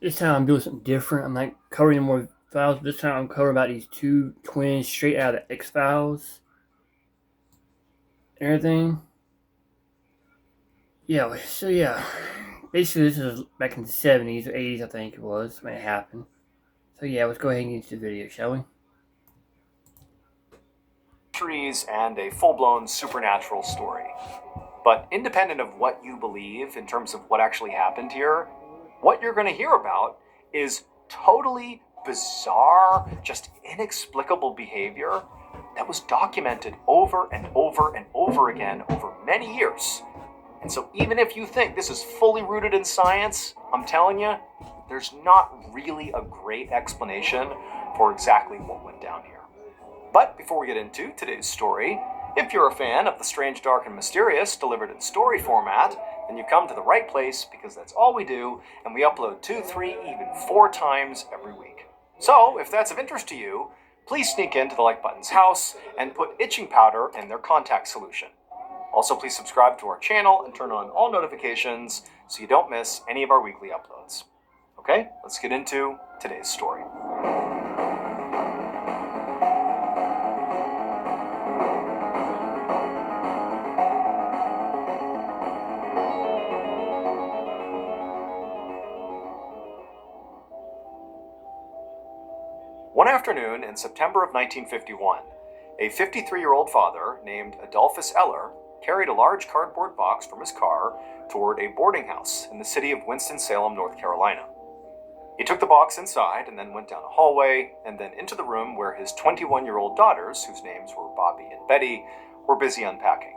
This time I'm doing something different. I'm not covering more files. This time I'm covering about these two twins straight out of the X Files and everything. Yeah. Basically, this is back in the 70s or 80s, I think it was, when it happened. So yeah, let's go ahead and get into the video, shall we? Trees and a full-blown supernatural story. But independent of what you believe in terms of what actually happened here, what you're going to hear about is totally bizarre, just inexplicable behavior that was documented over and over and over again over many years. And so even if you think this is fully rooted in science, I'm telling you, there's not really a great explanation for exactly what went down here. But before we get into today's story, if you're a fan of the strange, dark, and mysterious delivered in story format, then you've come to the right place because that's all we do, and we upload 2, 3, even 4 times every week. So, if that's of interest to you, please sneak into the Like Button's house and put itching powder in their contact solution. Also, please subscribe to our channel and turn on all notifications so you don't miss any of our weekly uploads. Okay, let's get into today's story. One afternoon in September of 1951, a 53-year-old father named Adolphus Eller carried a large cardboard box from his car toward a boarding house in the city of Winston-Salem, North Carolina. He took the box inside and then went down a hallway and then into the room where his 21-year-old daughters, whose names were Bobby and Betty, were busy unpacking.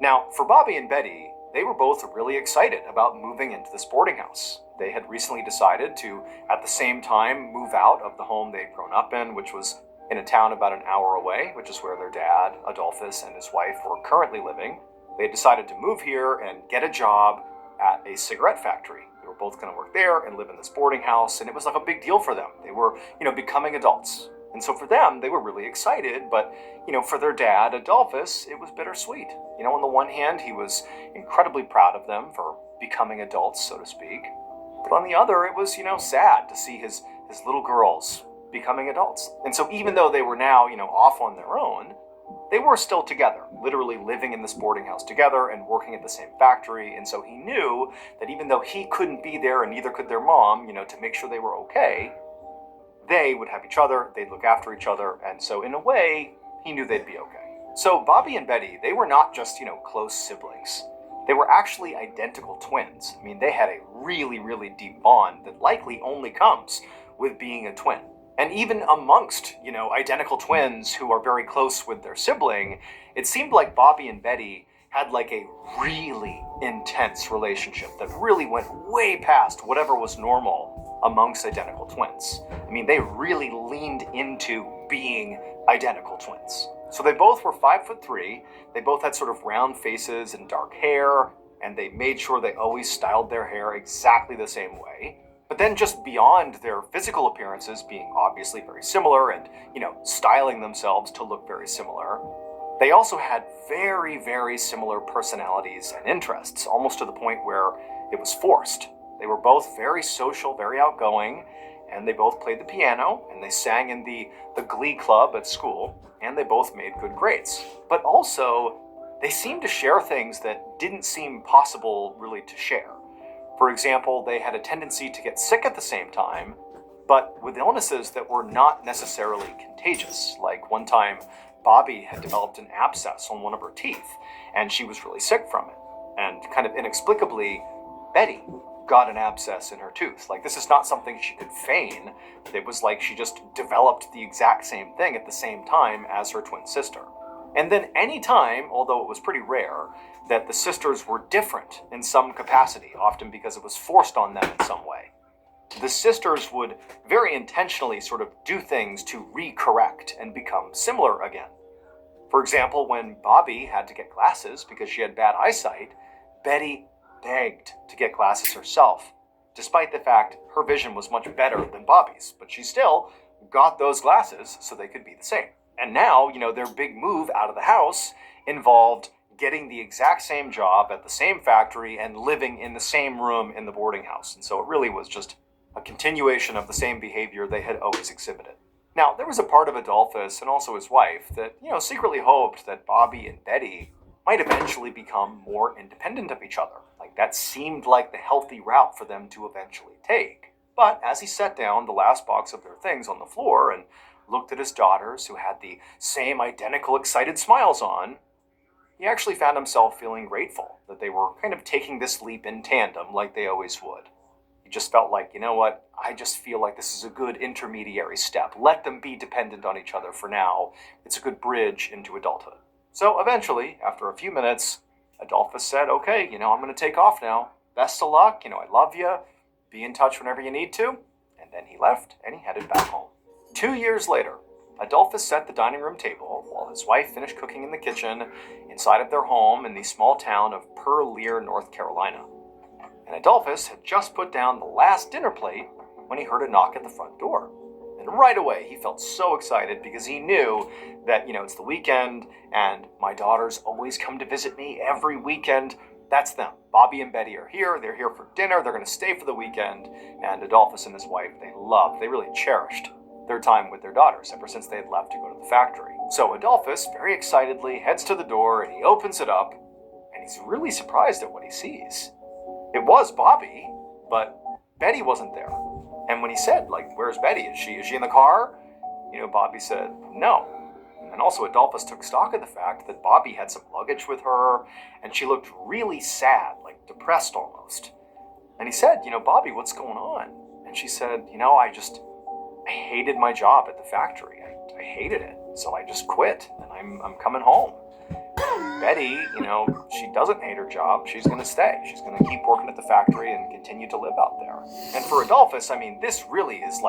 Now, for Bobby and Betty, they were both really excited about moving into this boarding house. They had recently decided to, at the same time, move out of the home they'd grown up in, which was in a town about an hour away, which is where their dad, Adolphus, and his wife were currently living. They decided to move here and get a job at a cigarette factory. They were both going to work there and live in this boarding house, and it was like a big deal for them. They were, becoming adults. And so for them, they were really excited, but, for their dad, Adolphus, it was bittersweet. On the one hand, he was incredibly proud of them for becoming adults, so to speak. But on the other, it was, sad to see his little girls becoming adults. And so even though they were now, off on their own, they were still together, literally living in this boarding house together and working at the same factory. And so he knew that even though he couldn't be there and neither could their mom, to make sure they were okay, they would have each other, they'd look after each other. And so in a way, he knew they'd be okay. So Bobby and Betty, they were not just, close siblings. They were actually identical twins. I mean, they had a really, really deep bond that likely only comes with being a twin. And even amongst, identical twins who are very close with their sibling, it seemed like Bobby and Betty had like a really intense relationship that really went way past whatever was normal amongst identical twins. I mean, they really leaned into being identical twins. So they both were 5'3". They both had sort of round faces and dark hair, and they made sure they always styled their hair exactly the same way. But then just beyond their physical appearances being obviously very similar and, styling themselves to look very similar, they also had very, very similar personalities and interests, almost to the point where it was forced. They were both very social, very outgoing, and they both played the piano, and they sang in the glee club at school, and they both made good grades. But also, they seemed to share things that didn't seem possible really to share. For example, they had a tendency to get sick at the same time, but with illnesses that were not necessarily contagious. Like one time, Bobby had developed an abscess on one of her teeth, and she was really sick from it. And kind of inexplicably, Betty got an abscess in her tooth. Like, this is not something she could feign. It was like she just developed the exact same thing at the same time as her twin sister. And then any time, although it was pretty rare, that the sisters were different in some capacity, often because it was forced on them in some way, the sisters would very intentionally sort of do things to recorrect and become similar again. For example, when Bobby had to get glasses because she had bad eyesight, Betty begged to get glasses herself, despite the fact her vision was much better than Bobby's, but she still got those glasses so they could be the same. And now, their big move out of the house involved getting the exact same job at the same factory and living in the same room in the boarding house. And so it really was just a continuation of the same behavior they had always exhibited. Now, there was a part of Adolphus and also his wife that, secretly hoped that Bobby and Betty might eventually become more independent of each other. Like, that seemed like the healthy route for them to eventually take. But as he set down the last box of their things on the floor and looked at his daughters, who had the same identical excited smiles on, he actually found himself feeling grateful that they were kind of taking this leap in tandem like they always would. He just felt like, you know what, I just feel like this is a good intermediary step. Let them be dependent on each other for now. It's a good bridge into adulthood. So eventually, after a few minutes, Adolphus said, okay, I'm going to take off now. Best of luck, I love you. Be in touch whenever you need to. And then he left and he headed back home. 2 years later, Adolphus set the dining room table while his wife finished cooking in the kitchen inside of their home in the small town of Pearl-Lear, North Carolina. And Adolphus had just put down the last dinner plate when he heard a knock at the front door. And right away, he felt so excited because he knew that, it's the weekend and my daughters always come to visit me every weekend. That's them. Bobby and Betty are here. They're here for dinner. They're going to stay for the weekend. And Adolphus and his wife, they really cherished their time with their daughters ever since they had left to go to the factory. So Adolphus, very excitedly, heads to the door and he opens it up and he's really surprised at what he sees. It was Bobby, but Betty wasn't there. And when he said, where's Betty? Is she in the car? Bobby said, no. And also Adolphus took stock of the fact that Bobby had some luggage with her, and she looked really sad, depressed almost. And he said, Bobby, what's going on? And she said, I hated my job at the factory. I hated it, so I just quit, and I'm coming home. Betty, she doesn't hate her job. She's going to stay. She's going to keep working at the factory and continue to live out there. And for Adolphus, this really is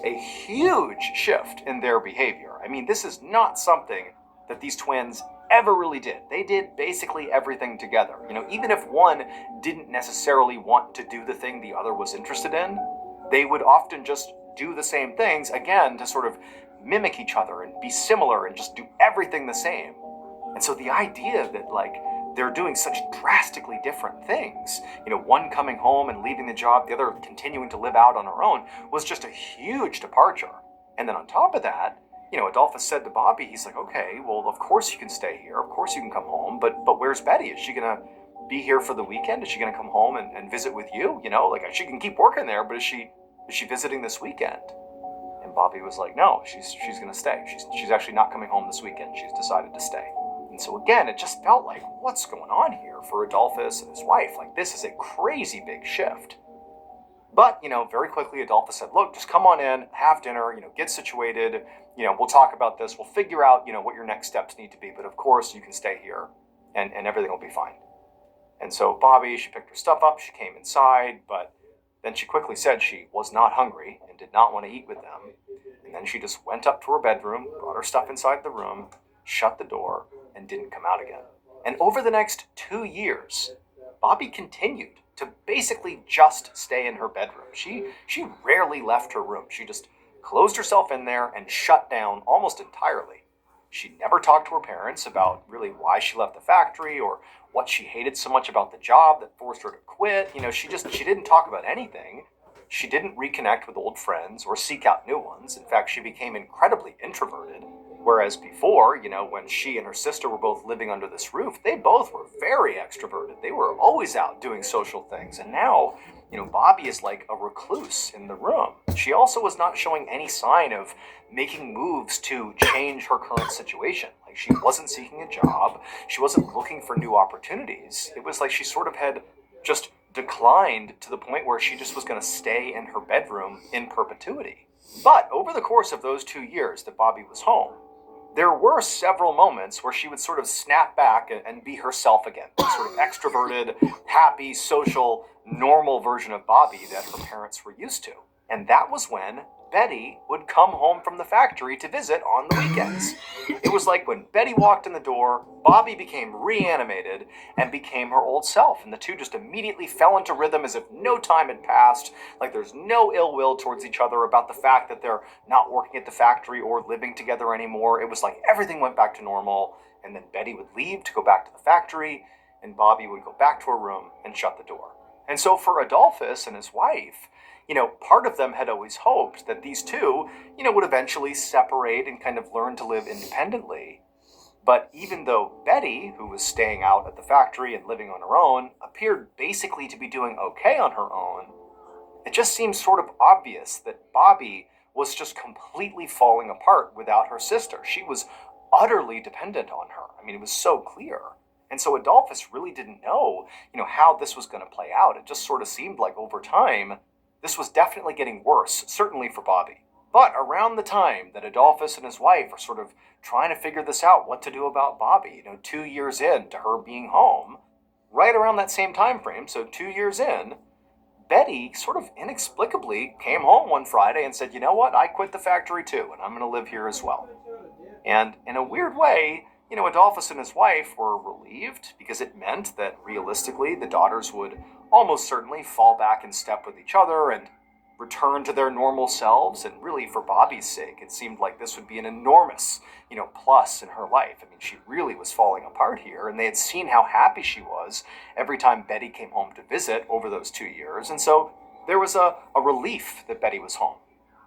a huge shift in their behavior. This is not something that these twins ever really did. They did basically everything together. Even if one didn't necessarily want to do the thing the other was interested in, they would often just do the same things, again, to sort of mimic each other and be similar and just do everything the same. And so the idea that, they're doing such drastically different things, one coming home and leaving the job, the other continuing to live out on her own, was just a huge departure. And then on top of that, Adolphus said to Bobby, he's like, okay, well, of course you can stay here. Of course you can come home. But where's Betty? Is she going to be here for the weekend? Is she going to come home and visit with you? She can keep working there, but is she visiting this weekend? And Bobby was like, no, she's going to stay. She's actually not coming home this weekend. She's decided to stay. And so again, it just felt like, what's going on here for Adolphus and his wife? This is a crazy big shift. But, very quickly Adolphus said, look, just come on in, have dinner, get situated, we'll talk about this, we'll figure out, what your next steps need to be, but of course you can stay here and everything will be fine. And so Bobby, she picked her stuff up, she came inside, but then she quickly said she was not hungry and did not want to eat with them. And then she just went up to her bedroom, brought her stuff inside the room, shut the door, and didn't come out again. And over the next 2 years, Bobby continued to basically just stay in her bedroom. She rarely left her room. She just closed herself in there and shut down almost entirely. She never talked to her parents about really why she left the factory or what she hated so much about the job that forced her to quit. She didn't talk about anything. She didn't reconnect with old friends or seek out new ones. In fact, she became incredibly introverted. Whereas before, when she and her sister were both living under this roof, they both were very extroverted. They were always out doing social things. And now, Bobby is like a recluse in the room. She also was not showing any sign of making moves to change her current situation. She wasn't seeking a job. She wasn't looking for new opportunities. It was like she sort of had just declined to the point where she just was going to stay in her bedroom in perpetuity. But over the course of those 2 years that Bobby was home, there were several moments where she would sort of snap back and be herself again. The sort of extroverted, happy, social, normal version of Bobby that her parents were used to. And that was when Betty would come home from the factory to visit on the weekends. It was like when Betty walked in the door, Bobby became reanimated and became her old self. And the two just immediately fell into rhythm as if no time had passed, like there's no ill will towards each other about the fact that they're not working at the factory or living together anymore. It was like everything went back to normal. And then Betty would leave to go back to the factory, and Bobby would go back to her room and shut the door. And so for Adolphus and his wife, part of them had always hoped that these two, would eventually separate and kind of learn to live independently. But even though Betty, who was staying out at the factory and living on her own, appeared basically to be doing okay on her own, it just seems sort of obvious that Bobby was just completely falling apart without her sister. She was utterly dependent on her. I mean, it was so clear. And so Adolphus really didn't know, how this was going to play out. It just sort of seemed like over time, this was definitely getting worse, certainly for Bobby. But around the time that Adolphus and his wife are sort of trying to figure this out, what to do about Bobby, 2 years in to her being home, right around that same time frame, so 2 years in, Betty sort of inexplicably came home one Friday and said, you know what, I quit the factory too, and I'm going to live here as well. And in a weird way, Adolphus and his wife were relieved because it meant that realistically the daughters would almost certainly fall back in step with each other and return to their normal selves. And really, for Bobby's sake, it seemed like this would be an enormous, plus in her life. I mean, she really was falling apart here, and they had seen how happy she was every time Betty came home to visit over those 2 years. And so there was a relief that Betty was home.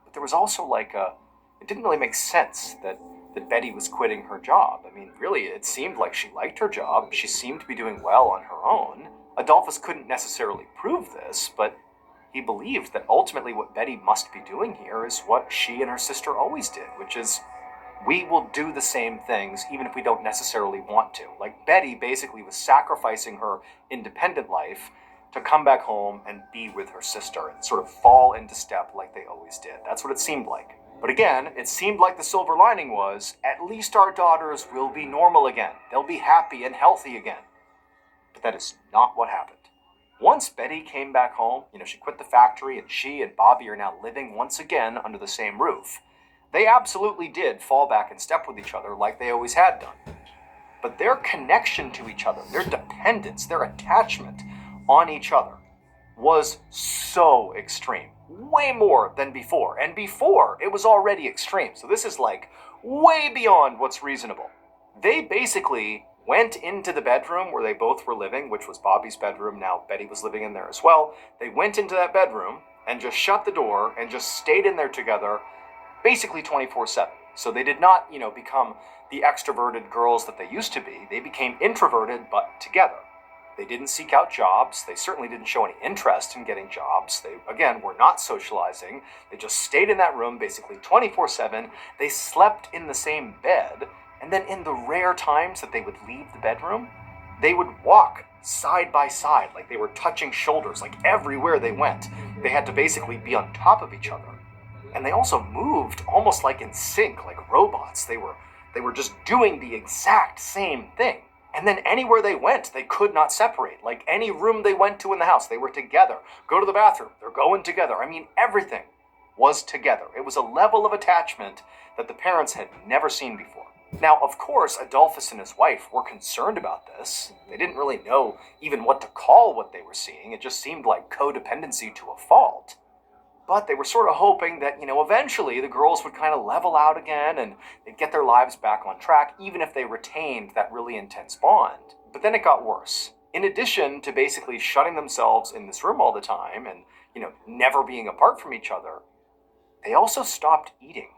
But there was also it didn't really make sense that Betty was quitting her job. I mean, really, it seemed like she liked her job. She seemed to be doing well on her own. Adolphus couldn't necessarily prove this, but he believed that ultimately what Betty must be doing here is what she and her sister always did, which is, we will do the same things even if we don't necessarily want to. Like, Betty basically was sacrificing her independent life to come back home and be with her sister and sort of fall into step like they always did. That's what it seemed like. But again, it seemed like the silver lining was, at least our daughters will be normal again. They'll be happy and healthy again. But that is not what happened. Once Betty came back home, she quit the factory, and she and Bobby are now living once again under the same roof. They absolutely did fall back in step with each other like they always had done. But their connection to each other, their dependence, their attachment on each other was so extreme. Way more than before. And before, it was already extreme. So this is way beyond what's reasonable. They basically went into the bedroom where they both were living, which was Bobby's bedroom. Now Betty was living in there as well. They went into that bedroom and just shut the door and just stayed in there together basically 24/7. So they did not, become the extroverted girls that they used to be. They became introverted, but together. They didn't seek out jobs. They certainly didn't show any interest in getting jobs. They, again, were not socializing. They just stayed in that room basically 24/7. They slept in the same bed. And then in the rare times that they would leave the bedroom, they would walk side by side, like they were touching shoulders, like everywhere they went. They had to basically be on top of each other. And they also moved almost like in sync, like robots. They were just doing the exact same thing. And then anywhere they went, they could not separate. Like any room they went to in the house, they were together. Go to the bathroom, they're going together. I mean, everything was together. It was a level of attachment that the parents had never seen before. Now, of course, Adolphus and his wife were concerned about this. They didn't really know even what to call what they were seeing. It just seemed like codependency to a fault. But they were sort of hoping that, eventually the girls would kind of level out again and they'd get their lives back on track, even if they retained that really intense bond. But then it got worse. In addition to basically shutting themselves in this room all the time and, never being apart from each other, they also stopped eating.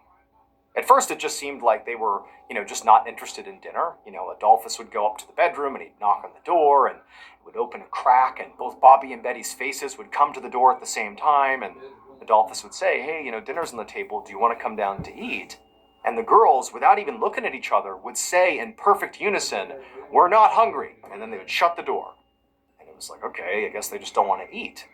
At first, it just seemed like they were, just not interested in dinner. Adolphus would go up to the bedroom and he'd knock on the door and it would open a crack and both Bobby and Betty's faces would come to the door at the same time, and Adolphus would say, hey, dinner's on the table, do you want to come down to eat? And the girls, without even looking at each other, would say in perfect unison, we're not hungry. And then they would shut the door. And it was like, okay, I guess they just don't want to eat.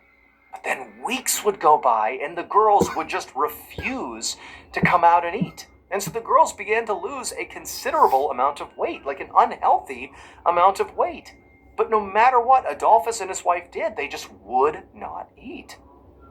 But then weeks would go by and the girls would just refuse to come out and eat. And so the girls began to lose a considerable amount of weight, like an unhealthy amount of weight. But no matter what Adolphus and his wife did, they just would not eat.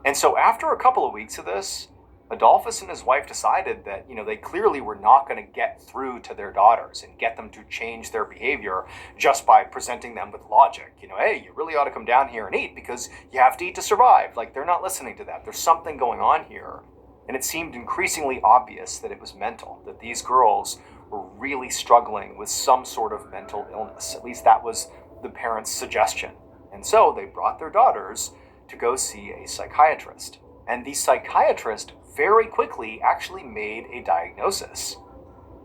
And so after a couple of weeks of this, Adolphus and his wife decided that, they clearly were not going to get through to their daughters and get them to change their behavior just by presenting them with logic. Hey, you really ought to come down here and eat because you have to eat to survive. Like, they're not listening to that. There's something going on here. And it seemed increasingly obvious that it was mental, that these girls were really struggling with some sort of mental illness. At least that was the parents' suggestion. And so they brought their daughters to go see a psychiatrist. And the psychiatrist very quickly actually made a diagnosis.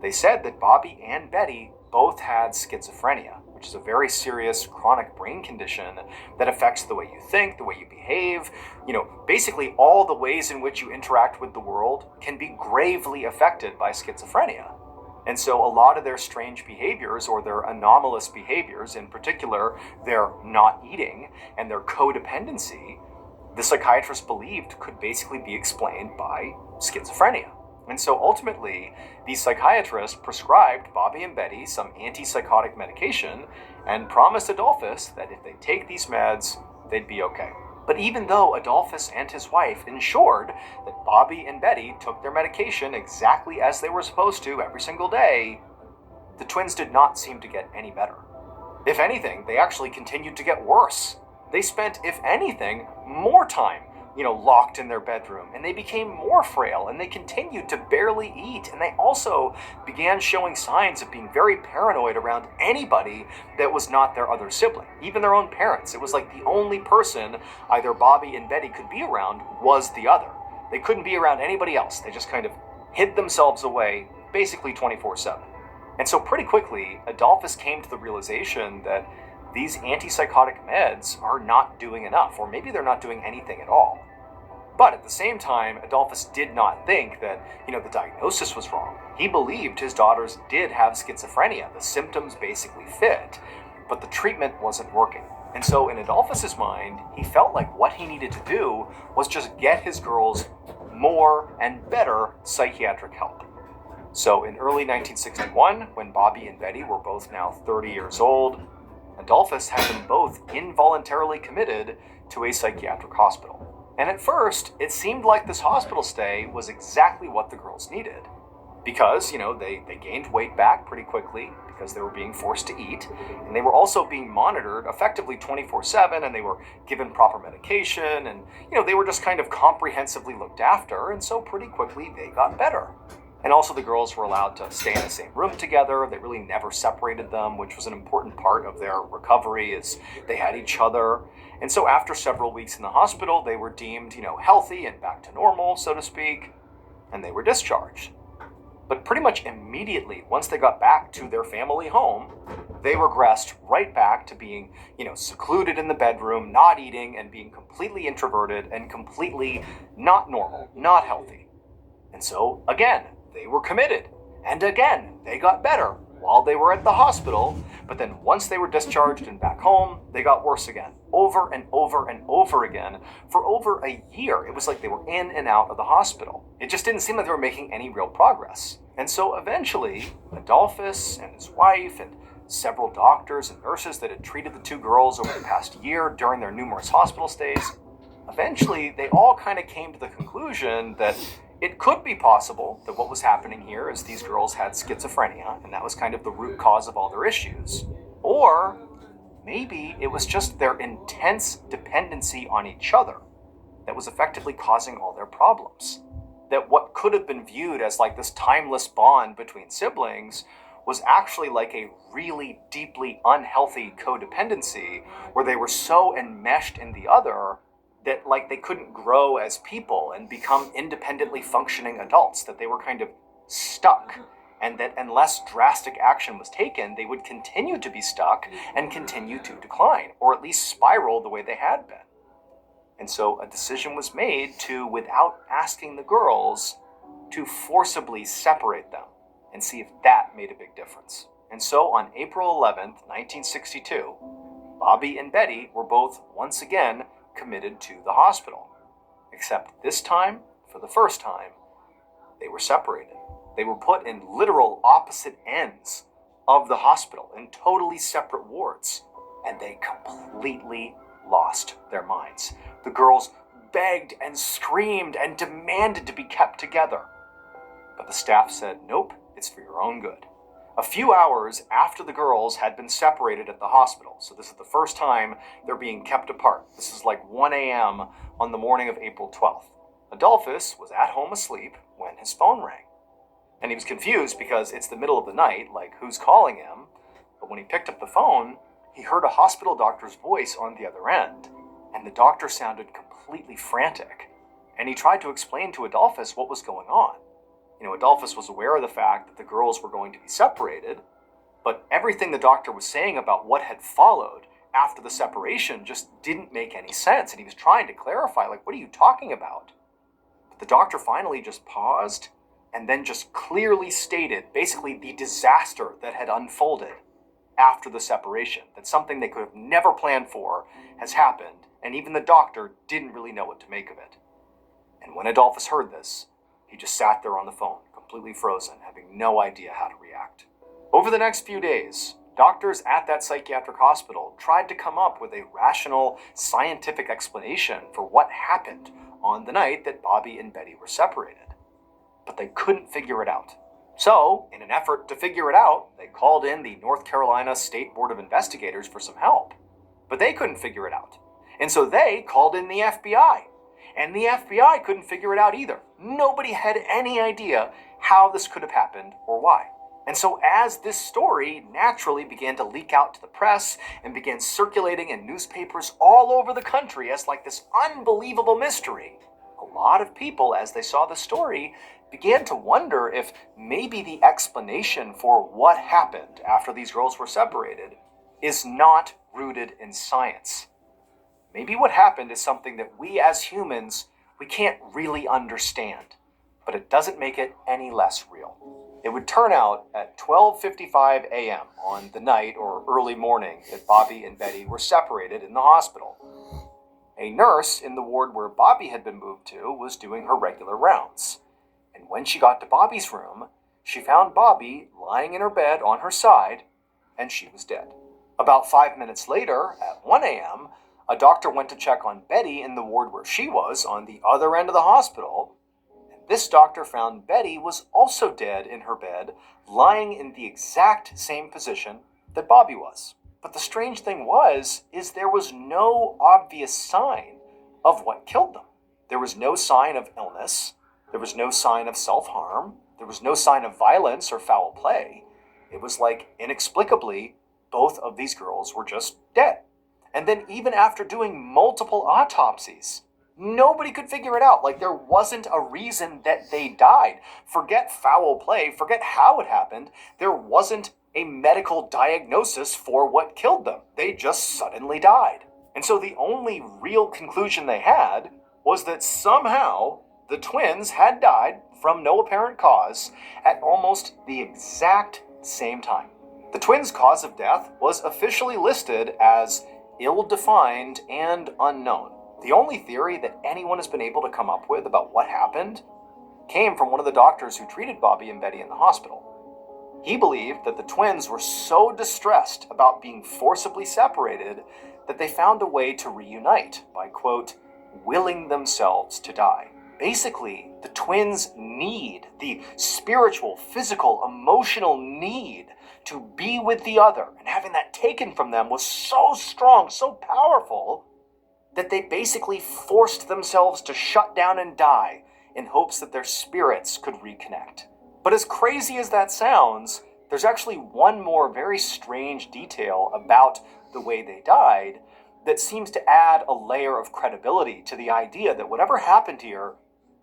They said that Bobby and Betty both had schizophrenia, which is a very serious chronic brain condition that affects the way you think, the way you behave. Basically all the ways in which you interact with the world can be gravely affected by schizophrenia. And so a lot of their strange behaviors, or their anomalous behaviors, in particular their not eating and their codependency, the psychiatrist believed could basically be explained by schizophrenia. And so ultimately, the psychiatrist prescribed Bobby and Betty some antipsychotic medication and promised Adolphus that if they take these meds, they'd be okay. But even though Adolphus and his wife ensured that Bobby and Betty took their medication exactly as they were supposed to every single day, the twins did not seem to get any better. If anything, they actually continued to get worse. They spent, if anything, more time locked in their bedroom, and they became more frail, and they continued to barely eat, and they also began showing signs of being very paranoid around anybody that was not their other sibling, even their own parents. It was like the only person either Bobby and Betty could be around was the other. They couldn't be around anybody else. They just kind of hid themselves away, basically 24/7. And so pretty quickly, Adolphus came to the realization that these antipsychotic meds are not doing enough, or maybe they're not doing anything at all. But at the same time, Adolphus did not think that, the diagnosis was wrong. He believed his daughters did have schizophrenia. The symptoms basically fit, but the treatment wasn't working. And so in Adolphus's mind, he felt like what he needed to do was just get his girls more and better psychiatric help. So in early 1961, when Bobby and Betty were both now 30 years old, Adolphus had them both involuntarily committed to a psychiatric hospital. And at first, it seemed like this hospital stay was exactly what the girls needed. Because, they gained weight back pretty quickly because they were being forced to eat. And they were also being monitored effectively 24/7, and they were given proper medication. And, they were just kind of comprehensively looked after. And so pretty quickly, they got better. And also the girls were allowed to stay in the same room together. They really never separated them, which was an important part of their recovery, is they had each other. And so after several weeks in the hospital, they were deemed, healthy and back to normal, so to speak, and they were discharged. But pretty much immediately, once they got back to their family home, they regressed right back to being, secluded in the bedroom, not eating, and being completely introverted and completely not normal, not healthy. And so, again, they were committed. And again, they got better while they were at the hospital. But then once they were discharged and back home, they got worse again. Over and over and over again for over a year. It was like they were in and out of the hospital. It just didn't seem like they were making any real progress. And so eventually, Adolphus and his wife and several doctors and nurses that had treated the two girls over the past year during their numerous hospital stays, eventually they all kind of came to the conclusion that it could be possible that what was happening here is these girls had schizophrenia, and that was kind of the root cause of all their issues. Or maybe it was just their intense dependency on each other that was effectively causing all their problems. That what could have been viewed as like this timeless bond between siblings was actually like a really deeply unhealthy codependency where they were so enmeshed in the other that like they couldn't grow as people and become independently functioning adults, that they were kind of stuck, and that unless drastic action was taken, they would continue to be stuck and continue to decline, or at least spiral the way they had been. And so a decision was made to, without asking the girls, to forcibly separate them and see if that made a big difference. And so on April 11th, 1962, Bobby and Betty were both once again committed to the hospital. Except this time, for the first time, they were separated. They were put in literal opposite ends of the hospital, in totally separate wards, and they completely lost their minds. The girls begged and screamed and demanded to be kept together. But the staff said, nope, it's for your own good. A few hours after the girls had been separated at the hospital, so this is the first time they're being kept apart. This is like 1 a.m. on the morning of April 12th. Adolphus was at home asleep when his phone rang. And he was confused because it's the middle of the night, like who's calling him? But when he picked up the phone, he heard a hospital doctor's voice on the other end. And the doctor sounded completely frantic. and he tried to explain to Adolphus what was going on. Adolphus was aware of the fact that the girls were going to be separated, but everything the doctor was saying about what had followed after the separation just didn't make any sense, and he was trying to clarify, like, what are you talking about? But the doctor finally just paused and then just clearly stated basically the disaster that had unfolded after the separation, that something they could have never planned for has happened, and even the doctor didn't really know what to make of it. And when Adolphus heard this, he just sat there on the phone, completely frozen, having no idea how to react. Over the next few days, doctors at that psychiatric hospital tried to come up with a rational, scientific explanation for what happened on the night that Bobby and Betty were separated. But they couldn't figure it out. So, in an effort to figure it out, they called in the North Carolina State Board of Investigators for some help. But they couldn't figure it out. And so they called in the FBI. And the FBI couldn't figure it out either. Nobody had any idea how this could have happened or why. And so as this story naturally began to leak out to the press and began circulating in newspapers all over the country as like this unbelievable mystery, a lot of people, as they saw the story, began to wonder if maybe the explanation for what happened after these girls were separated is not rooted in science. Maybe what happened is something that we as humans, we can't really understand, but it doesn't make it any less real. It would turn out at 12:55 a.m. on the night or early morning that Bobby and Betty were separated in the hospital. A nurse in the ward where Bobby had been moved to was doing her regular rounds. And when she got to Bobby's room, she found Bobby lying in her bed on her side, and she was dead. About 5 minutes later, at 1 a.m., a doctor went to check on Betty in the ward where she was on the other end of the hospital. This doctor found Betty was also dead in her bed, lying in the exact same position that Bobby was. But the strange thing is there was no obvious sign of what killed them. There was no sign of illness. There was no sign of self-harm. There was no sign of violence or foul play. It was like, inexplicably, both of these girls were just dead. And then even after doing multiple autopsies, nobody could figure it out. Like, there wasn't a reason that they died. Forget foul play, forget how it happened. There wasn't a medical diagnosis for what killed them. They just suddenly died. And so the only real conclusion they had was that somehow the twins had died from no apparent cause at almost the exact same time. The twins' cause of death was officially listed as ill-defined and unknown. The only theory that anyone has been able to come up with about what happened came from one of the doctors who treated Bobby and Betty in the hospital. He believed that the twins were so distressed about being forcibly separated that they found a way to reunite by, quote, willing themselves to die. Basically, the twins' need, the spiritual, physical, emotional need to be with the other, and having that taken from them was so strong, so powerful, that they basically forced themselves to shut down and die in hopes that their spirits could reconnect. But as crazy as that sounds, there's actually one more very strange detail about the way they died that seems to add a layer of credibility to the idea that whatever happened here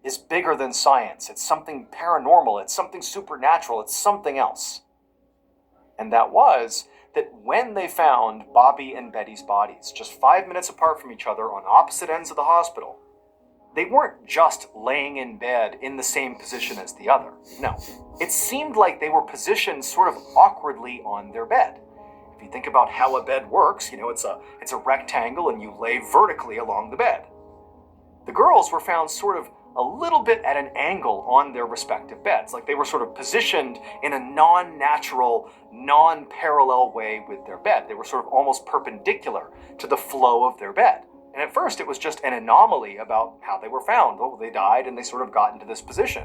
is bigger than science. It's something paranormal, it's something supernatural, it's something else. And that was that when they found Bobby and Betty's bodies, just 5 minutes apart from each other on opposite ends of the hospital, they weren't just laying in bed in the same position as the other. No, it seemed like they were positioned sort of awkwardly on their bed. If you think about how a bed works, it's a rectangle and you lay vertically along the bed. The girls were found sort of a little bit at an angle on their respective beds, like they were sort of positioned in a non-natural, non-parallel way with their bed. They were sort of almost perpendicular to the flow of their bed. And at first it was just an anomaly about how they were found. Oh, they died and they sort of got into this position.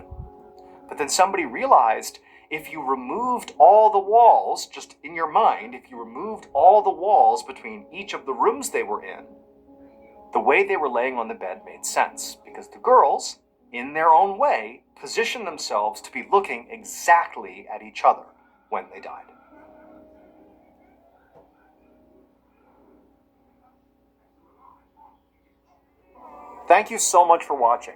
But then somebody realized if you removed all the walls, just in your mind, if you removed all the walls between each of the rooms they were in, the way they were laying on the bed made sense, because the girls, in their own way, positioned themselves to be looking exactly at each other when they died. Thank you so much for watching.